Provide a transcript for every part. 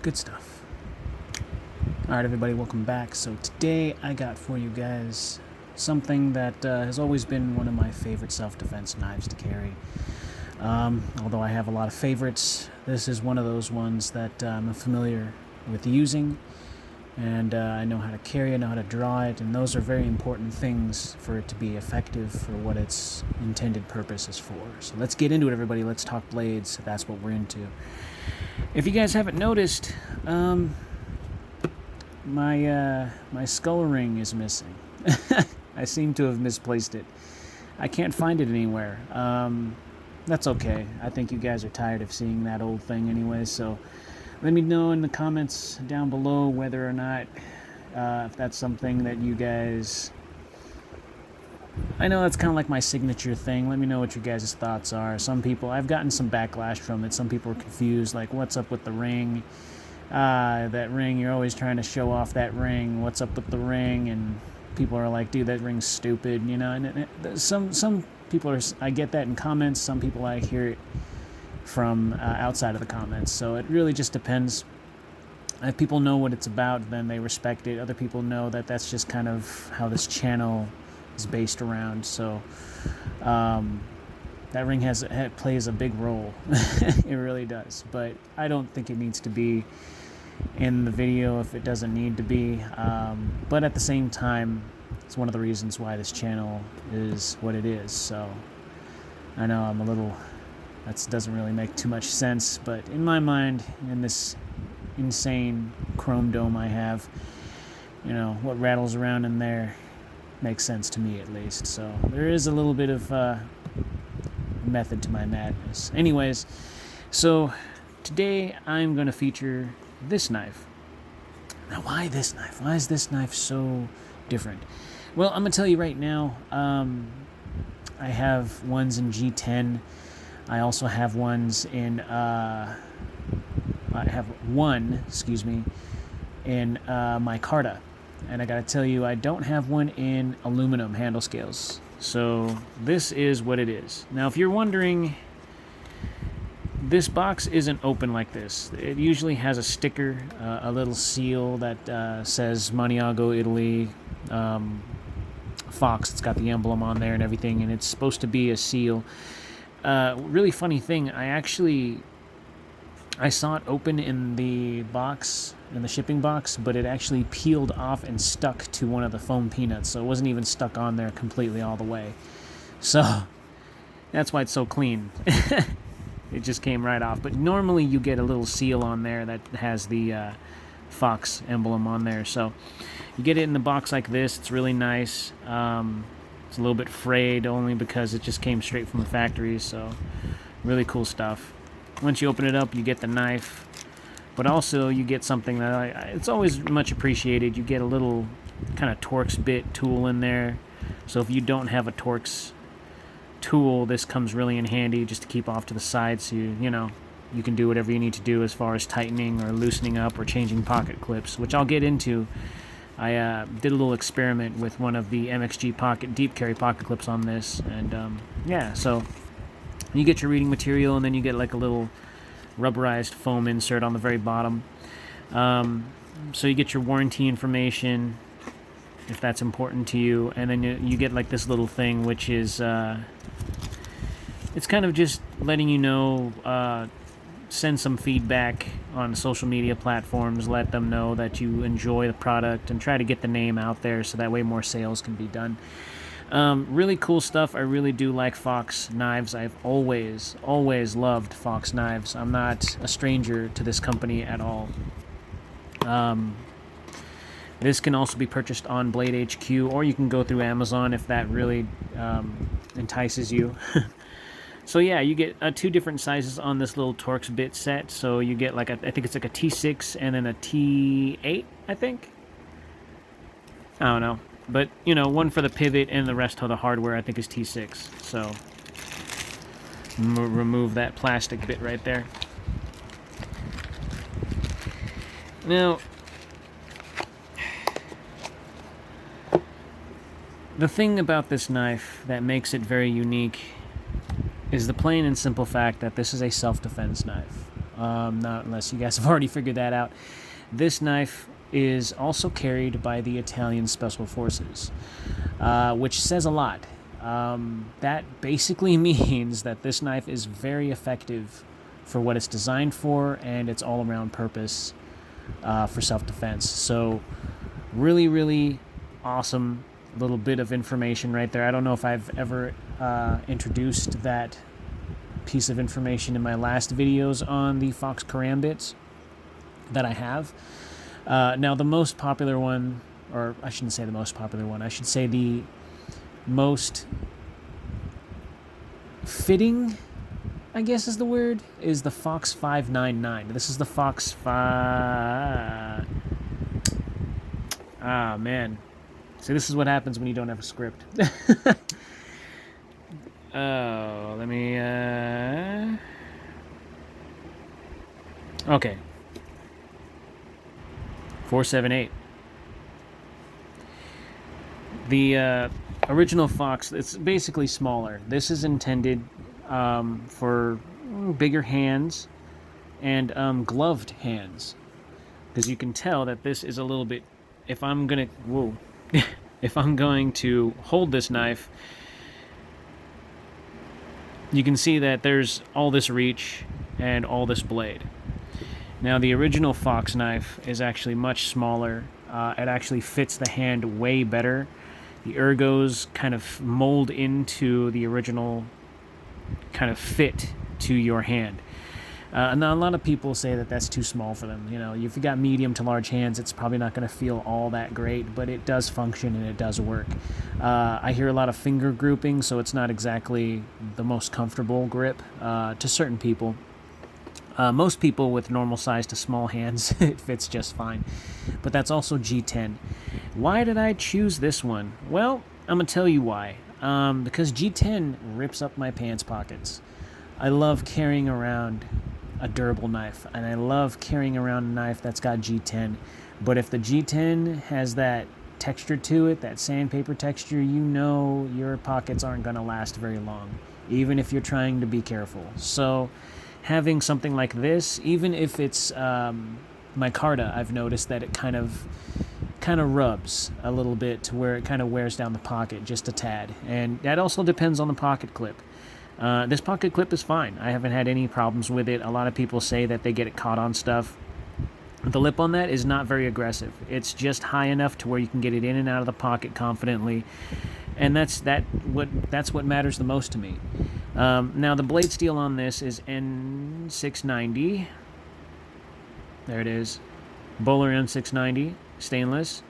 Good stuff. Alright, everybody, welcome back. So today I got for you guys something that has always been one of my favorite self-defense knives to carry. Although I have a lot of favorites, this is one of those ones that I'm familiar with using, and I know how to carry it, I know how to draw it, and those are very important things for it to be effective for what its intended purpose is for. So let's get into it, everybody. Let's talk blades. That's what we're into. If you guys haven't noticed, my skull ring is missing. I seem to have misplaced it. I can't find it anywhere. That's okay. I think you guys are tired of seeing that old thing anyway, so let me know in the comments down below whether or not if that's something that you guys... I know that's kind of like my signature thing. Let me know what your guys' thoughts are. Some people... I've gotten some backlash from it. Some people are confused, like, what's up with the ring? That ring, you're always trying to show off that ring. What's up with the ring? And people are like, dude, that ring's stupid, you know? And some people are... I get that in comments. Some people I hear it from outside of the comments. So it really just depends. If people know what it's about, then they respect it. Other people know that that's just kind of how this channel is based around. So that ring plays a big role. It really does. But I don't think it needs to be in the video if it doesn't need to be. But at the same time, it's one of the reasons why this channel is what it is. So I know I'm a little... That doesn't really make too much sense, but in my mind, in this insane chrome dome I have, you know, what rattles around in there makes sense to me, at least. So there is a little bit of method to my madness. Anyways, so today I'm going to feature this knife. Now, why this knife? Why is this knife so different? Well, I'm going to tell you right now, I have ones in G10. I also have ones in, I have one, in micarta. And I gotta tell you, I don't have one in aluminum handle scales. So this is what it is. Now, if you're wondering, this box isn't open like this. It usually has a sticker, a little seal that says Maniago, Italy, Fox. It's got the emblem on there and everything, and it's supposed to be a seal. Really funny thing, I saw it open in the box, in the shipping box, but it actually peeled off and stuck to one of the foam peanuts, so it wasn't even stuck on there completely all the way. So that's why it's so clean. It just came right off. But normally you get a little seal on there that has the Fox emblem on there. So you get it in the box like this. It's really nice. It's a little bit frayed only because it just came straight from the factory, so really cool stuff. Once you open it up, you get the knife, but also you get something that it's always much appreciated. You get a little kind of Torx bit tool in there, so if you don't have a Torx tool, this comes really in handy just to keep off to the side, so you know, you can do whatever you need to do as far as tightening or loosening up or changing pocket clips, which I'll get into. I did a little experiment with one of the MXG deep carry pocket clips on this, and yeah, so you get your reading material, and then you get like a little rubberized foam insert on the very bottom. So you get your warranty information, if that's important to you, and then you get like this little thing, which is, it's kind of just letting you know, send some feedback on social media platforms, let them know that you enjoy the product, and try to get the name out there so that way more sales can be done. Really cool stuff. I really do like Fox knives. I've always loved Fox knives. I'm not a stranger to this company at all. This can also be purchased on Blade HQ, or you can go through Amazon if that really entices you. So yeah, you get two different sizes on this little Torx bit set. So you get like I think it's like a T6 and then a T8, I think. I don't know. But, you know, one for the pivot and the rest of the hardware I think is T6. So remove that plastic bit right there. Now, the thing about this knife that makes it very unique is the plain and simple fact that this is a self-defense knife. not unless you guys have already figured that out. This knife is also carried by the Italian Special Forces, which says a lot. That basically means that this knife is very effective for what it's designed for and its all-around purpose for self-defense. So really, really awesome little bit of information right there. I don't know if I've ever introduced that piece of information in my last videos on the Fox Karambits that I have. Now, the most popular one, or I shouldn't say the most popular one, I should say the most fitting, I guess is the word, is the Fox 599. This is the Fox 5... Ah, man. See, this is what happens when you don't have a script. Oh, let me... Okay. 478. The original Fox, it's basically smaller. This is intended for bigger hands and gloved hands. Because you can tell that this is a little bit... If I'm going to... Whoa. If I'm going to hold this knife, you can see that there's all this reach and all this blade. Now, the original Fox knife is actually much smaller. It actually fits the hand way better. The ergos kind of mold into the original kind of fit to your hand. Now, a lot of people say that that's too small for them. You know, if you got medium to large hands, it's probably not going to feel all that great, but it does function and it does work. I hear a lot of finger grouping, so it's not exactly the most comfortable grip to certain people. Most people with normal size to small hands, it fits just fine. But that's also G10. Why did I choose this one? Well, I'm going to tell you why. Because G10 rips up my pants pockets. I love carrying around a durable knife, and I love carrying around a knife that's got G10. But if the G10 has that texture to it, that sandpaper texture, you know your pockets aren't going to last very long, even if you're trying to be careful. So having something like this, even if it's micarta, I've noticed that it kind of rubs a little bit to where it kind of wears down the pocket just a tad. And that also depends on the pocket clip. This pocket clip is fine. I haven't had any problems with it. A lot of people say that they get it caught on stuff. The lip on that is not very aggressive. It's just high enough to where you can get it in and out of the pocket confidently. And that's what matters the most to me. Now, the blade steel on this is N690. There it is. Bowler N690, stainless.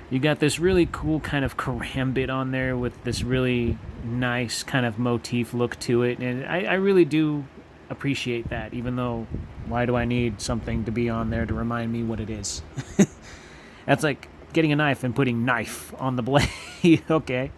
You got this really cool kind of karambit on there with this really nice kind of motif look to it. And I really do appreciate that, even though why do I need something to be on there to remind me what it is? That's like getting a knife and putting knife on the blade. Okay.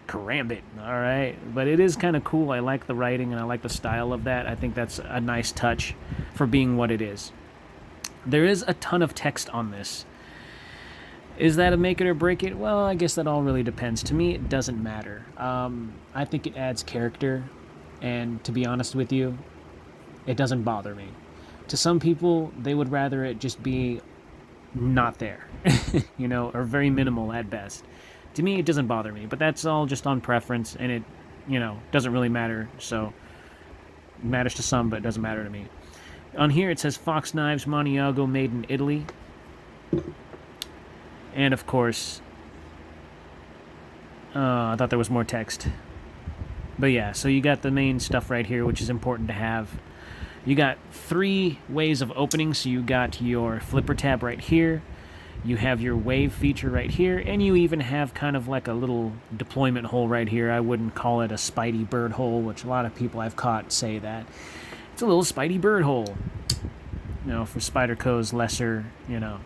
Karambit. All right. But it is kind of cool. I like the writing and I like the style of that. I think that's a nice touch for being what it is. There is a ton of text on this. Is that a make it or break it? Well, I guess that all really depends. To me, it doesn't matter. I think it adds character, and to be honest with you, it doesn't bother me. To some people, they would rather it just be not there, you know, or very minimal at best. To me, it doesn't bother me, but that's all just on preference, and it, you know, doesn't really matter. So, it matters to some, but it doesn't matter to me. On here, it says Fox Knives, Maniago, made in Italy. And, of course, I thought there was more text. But, yeah, so you got the main stuff right here, which is important to have. You got 3 ways of opening. So you got your flipper tab right here. You have your wave feature right here. And you even have kind of like a little deployment hole right here. I wouldn't call it a Spidey bird hole, which a lot of people I've caught say that. It's a little Spidey bird hole. You know, for Spyderco's lesser, you know,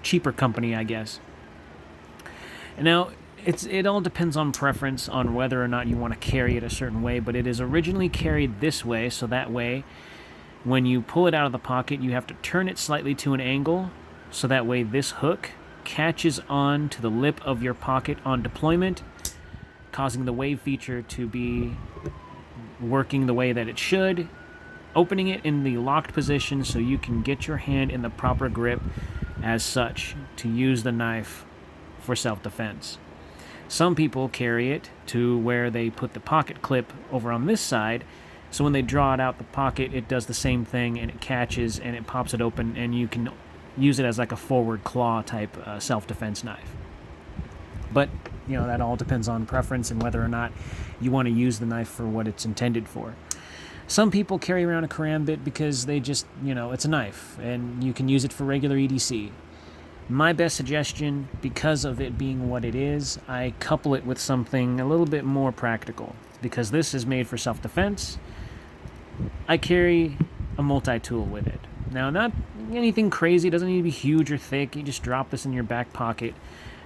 cheaper company, I guess. And now, it all depends on preference on whether or not you want to carry it a certain way, but it is originally carried this way, so that way, when you pull it out of the pocket, you have to turn it slightly to an angle, so that way this hook catches on to the lip of your pocket on deployment, causing the wave feature to be working the way that it should, opening it in the locked position so you can get your hand in the proper grip as such to use the knife for self-defense. Some people carry it to where they put the pocket clip over on this side, so when they draw it out the pocket, it does the same thing, and it catches and it pops it open, and you can use it as like a forward claw type self-defense knife. But that all depends on preference and whether or not you want to use the knife for what it's intended for. Some people carry around a Karambit because they just, it's a knife and you can use it for regular EDC. My best suggestion, because of it being what it is, I couple it with something a little bit more practical. Because this is made for self-defense, I carry a multi-tool with it. Now, not anything crazy, it doesn't need to be huge or thick. You just drop this in your back pocket.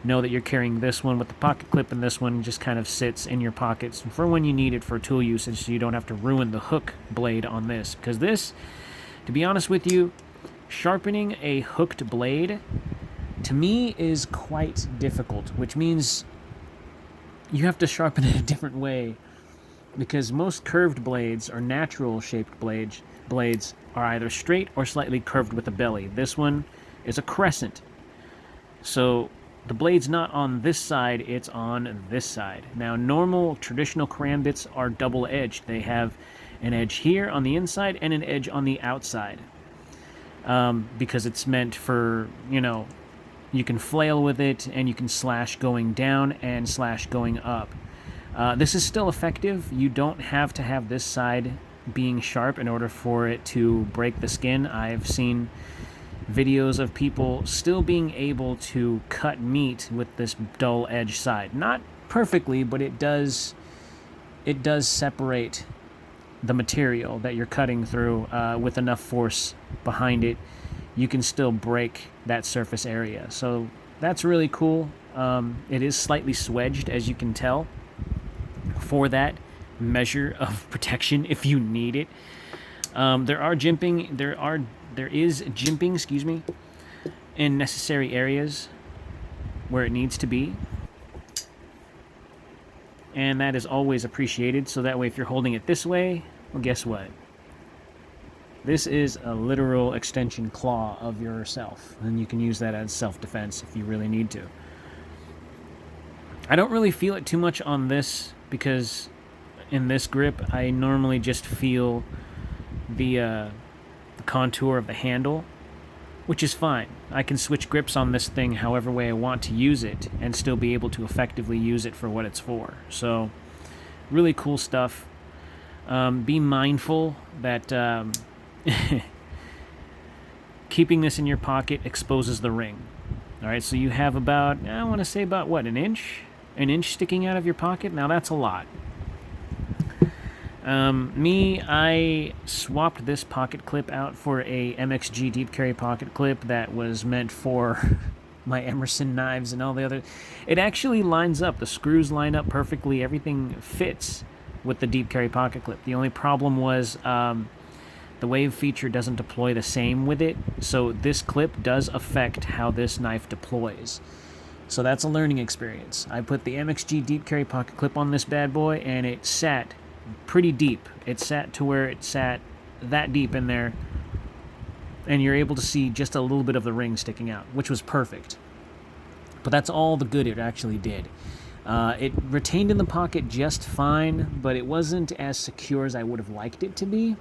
Know that you're carrying this one with the pocket clip, and this one just kind of sits in your pockets for when you need it for tool usage, so you don't have to ruin the hook blade on this. Because this, to be honest with you, sharpening a hooked blade, to me, is quite difficult, which means you have to sharpen it a different way, because most curved blades or natural shaped blades are either straight or slightly curved with a belly. This one is a crescent. So the blade's not on this side, it's on this side. Now, normal traditional Karambits are double-edged. They have an edge here on the inside and an edge on the outside. Because it's meant for, you can flail with it and you can slash going down and slash going up. This is still effective. You don't have to have this side being sharp in order for it to break the skin. I've seen videos of people still being able to cut meat with this dull edge side. Not perfectly, but it does separate the material that you're cutting through with enough force behind it. You can still break that surface area. So that's really cool. It is slightly swedged, as you can tell, for that measure of protection if you need it. There is jimping, in necessary areas where it needs to be. And that is always appreciated, so that way if you're holding it this way, well, guess what? This is a literal extension claw of yourself, and you can use that as self-defense if you really need to. I don't really feel it too much on this, because in this grip, I normally just feel the contour of the handle, which is fine. I can switch grips on this thing however way I want to use it and still be able to effectively use it for what it's for. So, really cool stuff. Be mindful that keeping this in your pocket exposes the ring. Alright, so you have about, I want to say about, what, an inch? An inch sticking out of your pocket? Now that's a lot. I swapped this pocket clip out for a MXG deep carry pocket clip that was meant for my Emerson knives and all the other. It actually lines up. The screws line up perfectly. Everything fits with the deep carry pocket clip. The only problem was the wave feature doesn't deploy the same with it, so this clip does affect how this knife deploys. So that's a learning experience. I put the MXG deep carry pocket clip on this bad boy, and it sat pretty deep. It sat to where it sat that deep in there, and you're able to see just a little bit of the ring sticking out, which was perfect. But that's all the good it actually did. It retained in the pocket just fine, but it wasn't as secure as I would have liked it to be.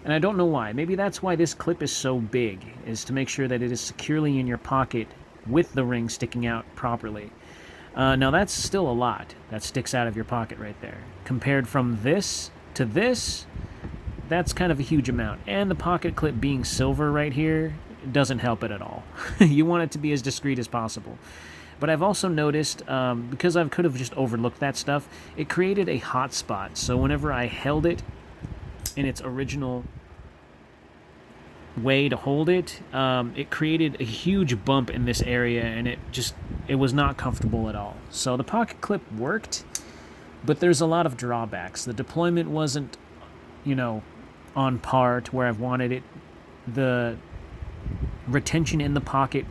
And I don't know why. Maybe that's why this clip is so big, is to make sure that it is securely in your pocket with the ring sticking out properly. Now that's still a lot that sticks out of your pocket right there. Compared from this to this, that's kind of a huge amount. And the pocket clip being silver right here doesn't help it at all. You want it to be as discreet as possible. But I've also noticed, because I could have just overlooked that stuff, it created a hot spot. So whenever I held it in its original way to hold it, it created a huge bump in this area, and it was not comfortable at all. So the pocket clip worked, but there's a lot of drawbacks. The deployment wasn't, on par to where I've wanted it. The retention in the pocket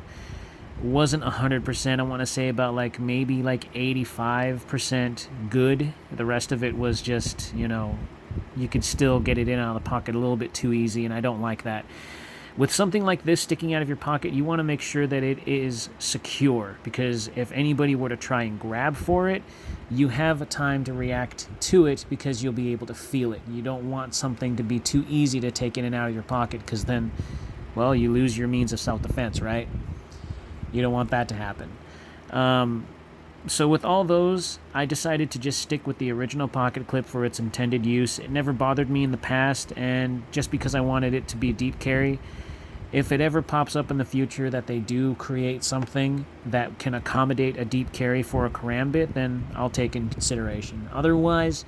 wasn't 100%. I want to say about maybe 85% good. The rest of it was just, you could still get it in and out of the pocket a little bit too easy, and I don't like that. With something like this sticking out of your pocket, you want to make sure that it is secure, because if anybody were to try and grab for it, you have a time to react to it because you'll be able to feel it. You don't want something to be too easy to take in and out of your pocket, because then, well, you lose your means of self-defense, right? You don't want that to happen. So with all those, I decided to just stick with the original pocket clip for its intended use. It never bothered me in the past, and just because I wanted it to be a deep carry, if it ever pops up in the future that they do create something that can accommodate a deep carry for a Karambit, then I'll take it in consideration. Otherwise,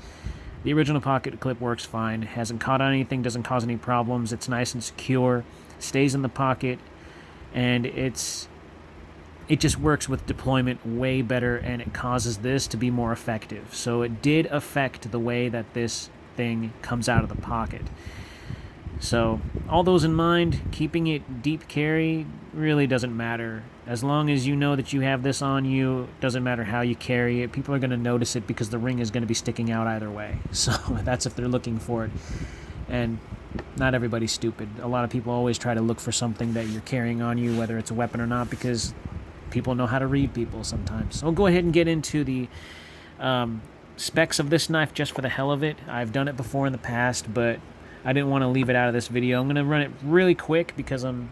the original pocket clip works fine. It hasn't caught on anything, doesn't cause any problems. It's nice and secure, stays in the pocket, and it just works with deployment way better, and it causes this to be more effective. So it did affect the way that this thing comes out of the pocket. So all those in mind, keeping it deep carry really doesn't matter. As long as you know that you have this on you, it doesn't matter how you carry it. People are going to notice it because the ring is going to be sticking out either way. So that's if they're looking for it. And not everybody's stupid. A lot of people always try to look for something that you're carrying on you, whether it's a weapon or not, because people know how to read people sometimes. So I'll go ahead and get into the specs of this knife just for the hell of it. I've done it before in the past, but I didn't want to leave it out of this video. I'm going to run it really quick because I'm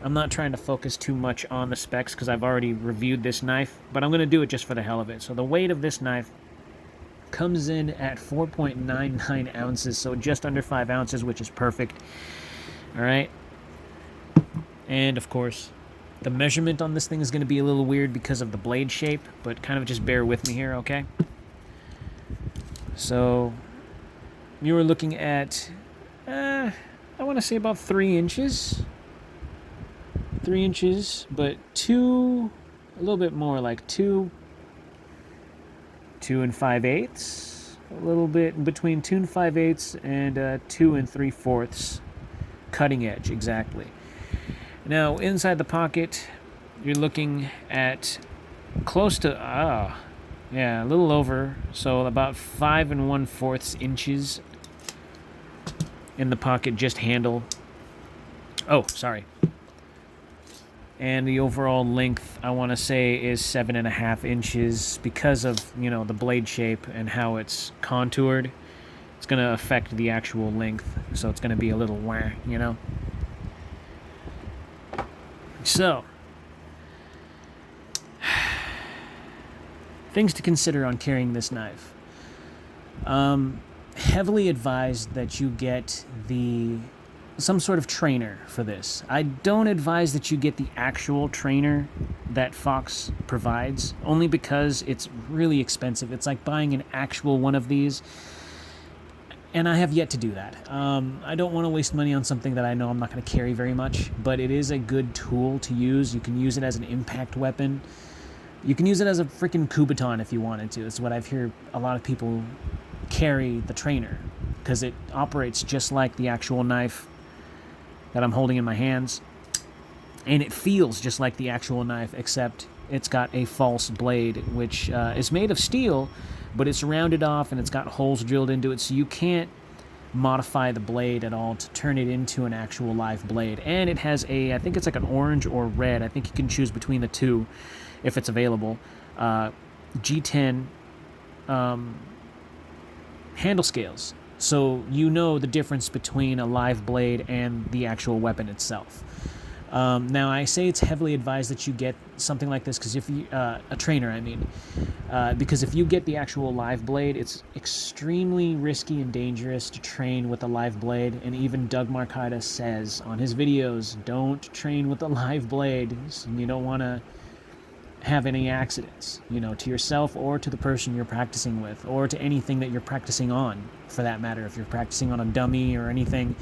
not trying to focus too much on the specs because I've already reviewed this knife, but I'm going to do it just for the hell of it. So the weight of this knife comes in at 4.99 ounces, so just under 5 ounces, which is perfect. All right. And, of course, the measurement on this thing is going to be a little weird because of the blade shape, but kind of just bear with me here, okay? So you were looking at, I want to say about 3 inches. 3 inches, but a little bit more, like 2 and 5/8. A little bit between 2 and 5/8 and 2 and 3/4 cutting edge, exactly. Now, inside the pocket, you're looking at close to, a little over, so about 5 1/4 inches in the pocket, just handle. Oh, sorry. And the overall length, I want to say, is 7.5 inches because of, the blade shape and how it's contoured. It's going to affect the actual length, so it's going to be a little So, things to consider on carrying this knife. Heavily advised that you get some sort of trainer for this. I don't advise that you get the actual trainer that Fox provides, only because it's really expensive. It's like buying an actual one of these, and I have yet to do that. I don't want to waste money on something that I know I'm not going to carry very much, but it is a good tool to use. You can use it as an impact weapon. You can use it as a freaking Kubaton if you wanted to. It's what I've heard a lot of people carry the trainer, because it operates just like the actual knife that I'm holding in my hands, and it feels just like the actual knife, except it's got a false blade, which is made of steel, but it's rounded off and it's got holes drilled into it, so you can't modify the blade at all to turn it into an actual live blade. And it has I think it's like an orange or red, I think you can choose between the two if it's available, G10 handle scales, so you know the difference between a live blade and the actual weapon itself. Now, I say it's heavily advised that you get something like this because if you a trainer, because if you get the actual live blade, it's extremely risky and dangerous to train with a live blade. And even Doug Marcaida says on his videos, don't train with a live blade. So you don't want to have any accidents, to yourself or to the person you're practicing with, or to anything that you're practicing on, for that matter. If you're practicing on a dummy or anything,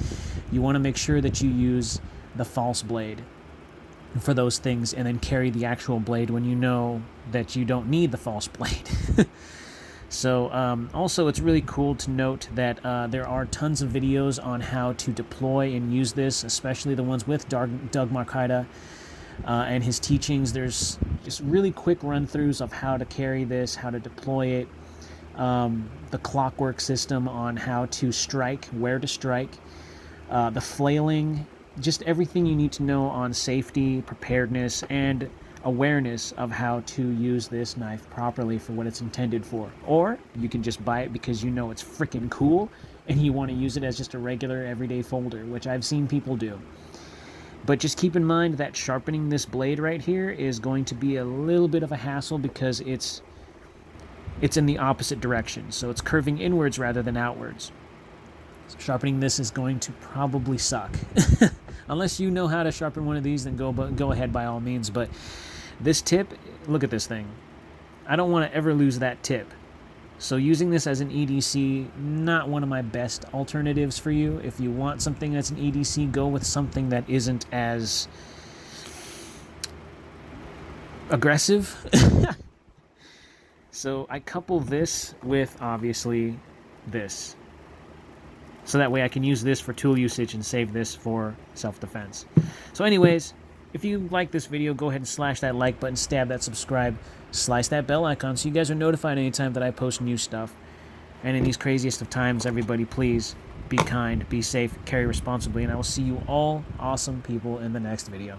you want to make sure that you use the false blade for those things, and then carry the actual blade when you know that you don't need the false blade. So also, it's really cool to note that there are tons of videos on how to deploy and use this, especially the ones with Doug Marcaida and his teachings. There's just really quick run-throughs of how to carry this, how to deploy it, the clockwork system on how to strike, where to strike, the flailing, just everything you need to know on safety, preparedness, and awareness of how to use this knife properly for what it's intended for. Or you can just buy it because you know it's freaking cool and you want to use it as just a regular everyday folder, which I've seen people do. But just keep in mind that sharpening this blade right here is going to be a little bit of a hassle because it's in the opposite direction. So it's curving inwards rather than outwards. So sharpening this is going to probably suck. Unless you know how to sharpen one of these, then go ahead by all means. But this tip, look at this thing. I don't want to ever lose that tip. So using this as an EDC, not one of my best alternatives for you. If you want something that's an EDC, go with something that isn't as aggressive. So I couple this with, obviously, this. So that way I can use this for tool usage and save this for self-defense. So anyways, if you like this video, go ahead and slash that like button, stab that subscribe, slice that bell icon so you guys are notified anytime that I post new stuff. And in these craziest of times, everybody, please be kind, be safe, carry responsibly, and I will see you all awesome people in the next video.